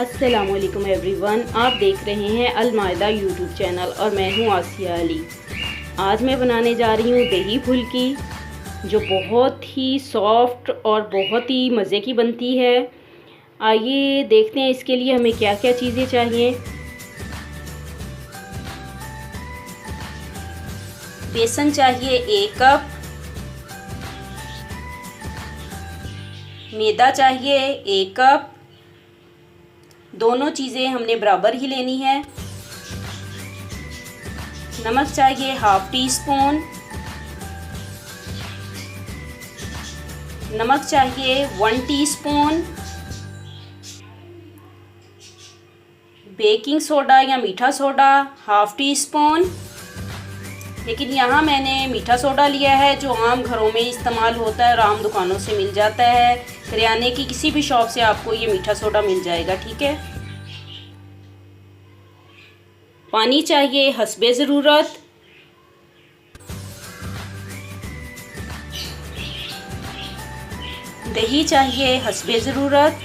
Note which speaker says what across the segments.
Speaker 1: अस्सलामुअलैकुम एवरीवन, आप देख रहे हैं अलमायदा यूट्यूब चैनल और मैं हूं आसिया अली। आज मैं बनाने जा रही हूं दही फुल्की, जो बहुत ही सॉफ्ट और बहुत ही मज़े की बनती है। आइए देखते हैं इसके लिए हमें क्या क्या चीज़ें चाहिए। बेसन चाहिए 1 कप, मैदा चाहिए 1 कप। दोनों चीज़ें हमने बराबर ही लेनी है। नमक चाहिए 1/2 टीस्पून। नमक चाहिए 1 टीस्पून। बेकिंग सोडा या मीठा सोडा 1/2 टीस्पून। लेकिन यहाँ मैंने मीठा सोडा लिया है, जो आम घरों में इस्तेमाल होता है और आम दुकानों से मिल जाता है। करियाने की किसी भी शॉप से आपको ये मीठा सोडा मिल जाएगा, ठीक है। पानी चाहिए हस्बे ज़रूरत। दही चाहिए हस्बे ज़रूरत।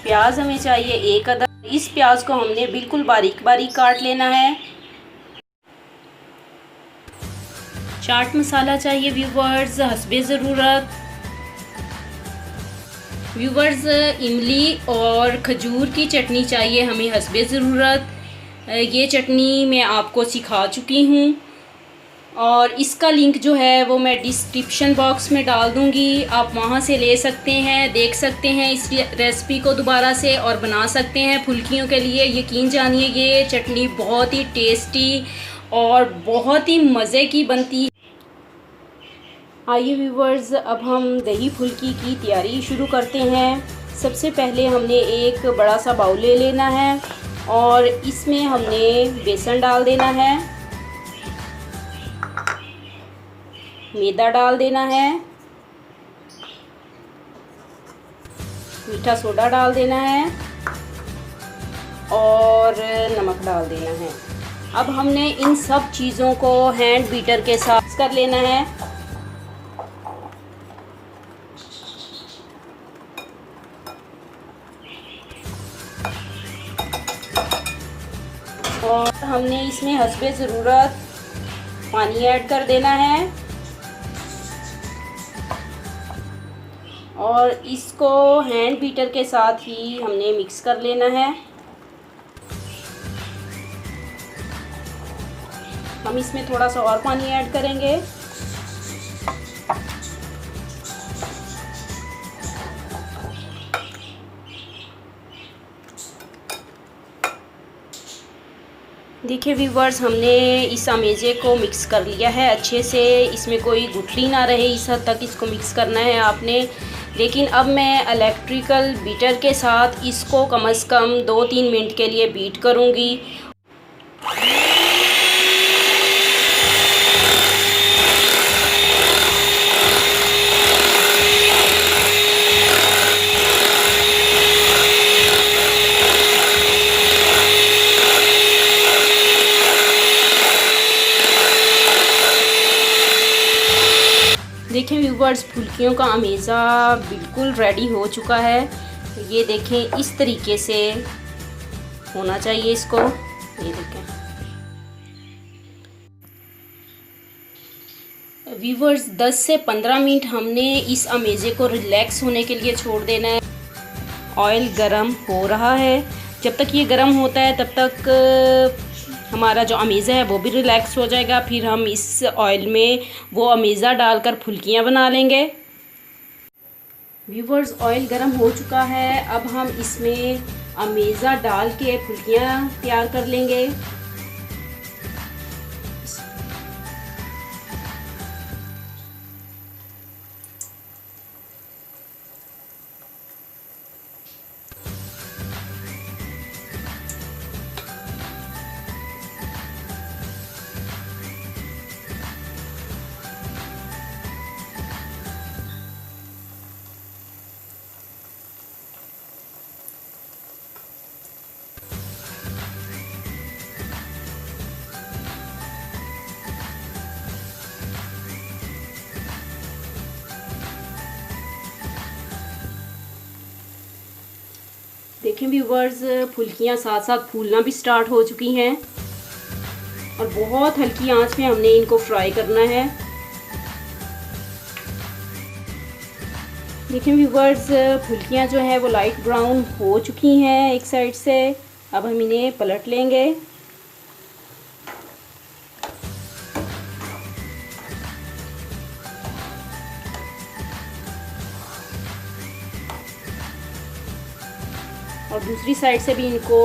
Speaker 1: प्याज हमें चाहिए 1 अदद। इस प्याज को हमने बिल्कुल बारीक बारीक काट लेना है। चाट मसाला चाहिए व्यूवर्स हस्बे ज़रूरत। व्यूवर्स, इमली और खजूर की चटनी चाहिए हमें हस्बे ज़रूरत। ये चटनी मैं आपको सिखा चुकी हूँ और इसका लिंक जो है वो मैं डिस्क्रिप्शन बॉक्स में डाल दूँगी। आप वहाँ से ले सकते हैं, देख सकते हैं इस रेसिपी को दोबारा से और बना सकते हैं फुल्कियों के लिए। यकीन जानिए ये चटनी बहुत ही टेस्टी और बहुत ही मज़े की बनती है। आइए व्यूवर्स, अब हम दही फुल्की की तैयारी शुरू करते हैं। सबसे पहले हमने एक बड़ा सा बाउल ले लेना है और इसमें हमने बेसन डाल देना है, मैदा डाल देना है, मीठा सोडा डाल देना है और नमक डाल देना है। अब हमने इन सब चीज़ों को हैंड बीटर के साथ कर लेना है। और हमने इसमें हस्बे ज़रूरत पानी ऐड कर देना है और इसको हैंड बीटर के साथ ही हमने मिक्स कर लेना है। हम इसमें थोड़ा सा और पानी ऐड करेंगे। देखिए व्यूवर्स, हमने इस अमेज़े को मिक्स कर लिया है अच्छे से। इसमें कोई गुठली ना रहे, इस हद तक इसको मिक्स करना है आपने। लेकिन अब मैं इलेक्ट्रिकल बीटर के साथ इसको कम से कम 2-3 मिनट के लिए बीट करूँगी। देखें व्यूवर्स, फुल्कियों का अमेज़ा बिल्कुल रेडी हो चुका है। ये देखें, इस तरीके से होना चाहिए इसको। ये देखें व्यूवर्स, 10 से 15 मिनट हमने इस अमेज़े को रिलैक्स होने के लिए छोड़ देना है। ऑयल गरम हो रहा है। जब तक ये गरम होता है तब तक हमारा जो अमेज़ा है वो भी रिलैक्स हो जाएगा। फिर हम इस ऑयल में वो अमेज़ा डालकर फुल्कियाँ बना लेंगे। व्यूवर्स, ऑयल गरम हो चुका है। अब हम इसमें अमेज़ा डाल के फुल्कियाँ तैयार कर लेंगे। देखें व्यूवर्स, फुल्कियाँ साथ साथ फूलना भी स्टार्ट हो चुकी हैं और बहुत हल्की आंच में हमने इनको फ्राई करना है। देखें व्यूवर्स, फुल्कियाँ जो है वो लाइट ब्राउन हो चुकी हैं एक साइड से। अब हम इन्हें पलट लेंगे। और दूसरी साइड से भी इनको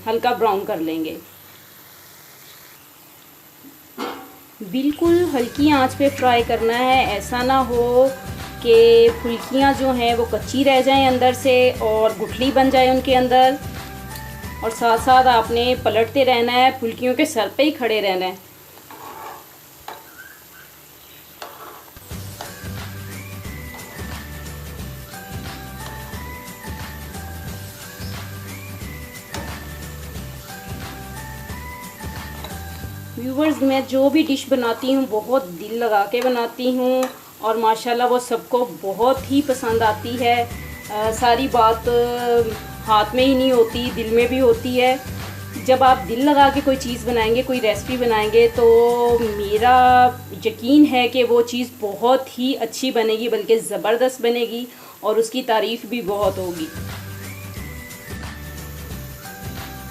Speaker 1: हल्का ब्राउन कर लेंगे। बिल्कुल हल्की आंच पे फ्राई करना है, ऐसा ना हो कि फुल्कियाँ जो हैं वो कच्ची रह जाएं अंदर से और गुठली बन जाए उनके अंदर। और साथ साथ आपने पलटते रहना है, फुल्कियों के सर पे ही खड़े रहना है। व्यूवर्स, मैं जो भी डिश बनाती हूँ बहुत दिल लगा के बनाती हूँ और माशाल्लाह वो सबको बहुत ही पसंद आती है। सारी बात हाथ में ही नहीं होती, दिल में भी होती है। जब आप दिल लगा के कोई चीज़ बनाएंगे, कोई रेसिपी बनाएंगे, तो मेरा यकीन है कि वो चीज़ बहुत ही अच्छी बनेगी, बल्कि ज़बरदस्त बनेगी और उसकी तारीफ़ भी बहुत होगी।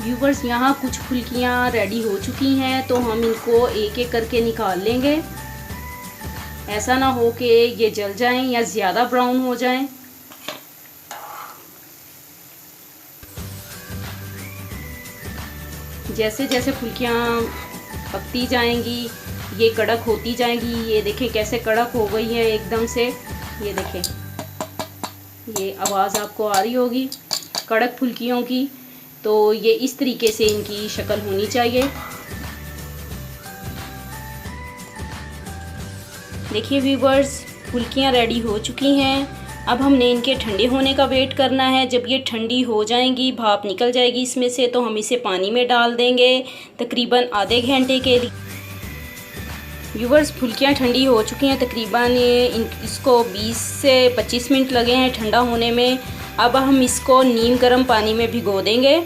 Speaker 1: व्यूवर्स, यहाँ कुछ फुल्कियाँ रेडी हो चुकी हैं, तो हम इनको एक एक करके निकाल लेंगे। ऐसा ना हो कि ये जल जाएं या ज़्यादा ब्राउन हो जाएं। जैसे जैसे फुल्कियाँ पकती जाएंगी ये कड़क होती जाएंगी। ये देखें कैसे कड़क हो गई है एकदम से। ये देखें, ये आवाज़ आपको आ रही होगी कड़क फुल्कियों की। तो ये इस तरीके से इनकी शक्ल होनी चाहिए। देखिए व्यूवर्स, फुल्कियाँ रेडी हो चुकी हैं। अब हमने इनके ठंडे होने का वेट करना है। जब ये ठंडी हो जाएंगी, भाप निकल जाएगी इसमें से, तो हम इसे पानी में डाल देंगे तकरीबन आधे घंटे के लिए। व्यूवर्स, फुल्कियाँ ठंडी हो चुकी हैं, तकरीबन इसको 20 से 25 मिनट लगे हैं ठंडा होने में। अब हम इसको नीम गर्म पानी में भिगो देंगे।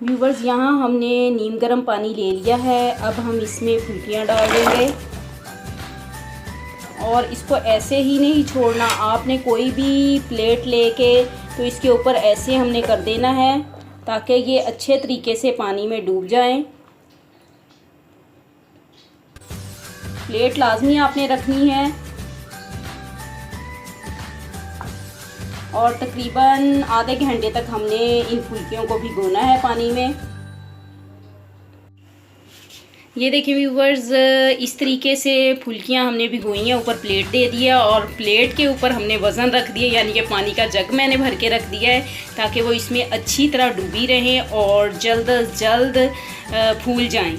Speaker 1: व्यूवर्स, यहाँ हमने नीम गर्म पानी ले लिया है। अब हम इसमें फुल्कियाँ डाल देंगे और इसको ऐसे ही नहीं छोड़ना। आपने कोई भी प्लेट लेके तो इसके ऊपर ऐसे हमने कर देना है ताकि ये अच्छे तरीके से पानी में डूब जाएं। प्लेट लाजमी आपने रखनी है और तकरीबन आधे घंटे तक हमने इन फुल्कियों को भिगोना है पानी में। ये देखिए व्यूवर्स, इस तरीके से फुल्कियाँ हमने भिगोई हैं। ऊपर प्लेट दे दिया और प्लेट के ऊपर हमने वज़न रख दिया, यानी कि पानी का जग मैंने भर के रख दिया है ताकि वो इसमें अच्छी तरह डूबी रहें और जल्द अज जल्द फूल जाएं।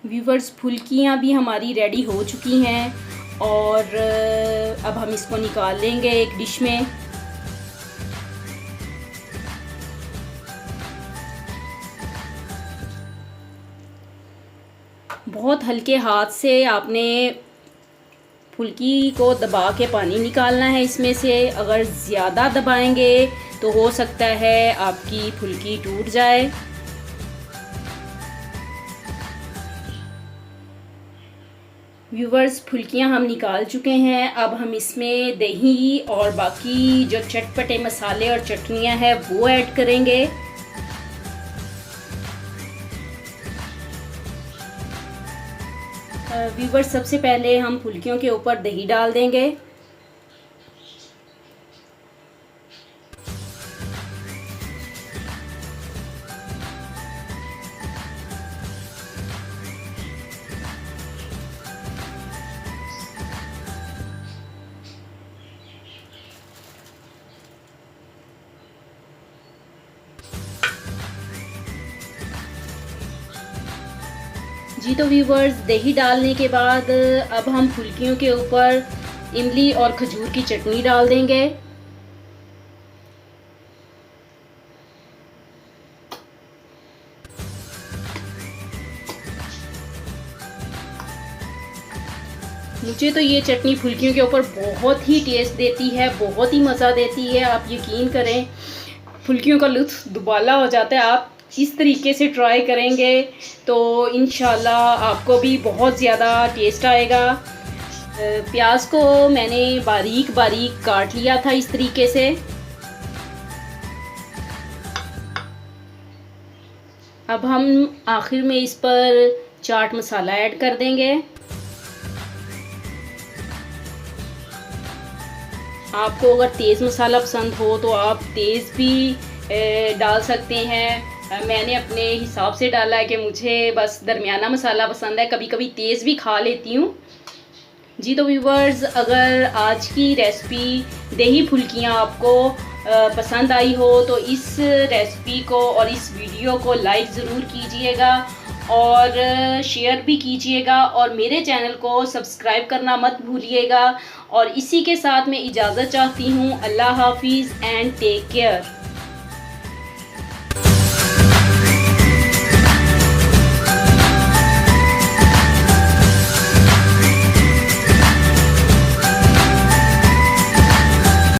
Speaker 1: व्यूवर्स, फुल्कियाँ भी हमारी रेडी हो चुकी हैं और अब हम इसको निकाल लेंगे एक डिश में। बहुत हल्के हाथ से आपने फुल्की को दबा के पानी निकालना है इसमें से। अगर ज़्यादा दबाएंगे तो हो सकता है आपकी फुल्की टूट जाए। व्यूवर्स, फुल्कियाँ हम निकाल चुके हैं। अब हम इसमें दही और बाकी जो चटपटे मसाले और चटनियाँ हैं वो ऐड करेंगे। व्यूवर्स, सबसे पहले हम फुल्कियों के ऊपर दही डाल देंगे। जी तो व्यूवर्स, दही डालने के बाद अब हम फुल्कियों के ऊपर इमली और खजूर की चटनी डाल देंगे। मुझे तो ये चटनी फुल्कियों के ऊपर बहुत ही टेस्ट देती है, बहुत ही मज़ा देती है। आप यकीन करें, फुल्कियों का लुत्फ़ दुबाला हो जाता है। आप इस तरीके से ट्राई करेंगे तो इंशाल्लाह आपको भी बहुत ज़्यादा टेस्ट आएगा। प्याज को मैंने बारीक बारीक काट लिया था इस तरीके से। अब हम आखिर में इस पर चाट मसाला ऐड कर देंगे। आपको अगर तेज़ मसाला पसंद हो तो आप तेज़ भी डाल सकते हैं। मैंने अपने हिसाब से डाला है कि मुझे बस दरमियाना मसाला पसंद है, कभी कभी तेज़ भी खा लेती हूँ जी। तो व्यूवर्स, अगर आज की रेसिपी दही फुल्कियाँ आपको पसंद आई हो तो इस रेसिपी को और इस वीडियो को लाइक ज़रूर कीजिएगा और शेयर भी कीजिएगा और मेरे चैनल को सब्सक्राइब करना मत भूलिएगा। और इसी के साथ मैं इजाज़त चाहती हूँ। अल्लाह हाफिज़ एंड टेक केयर।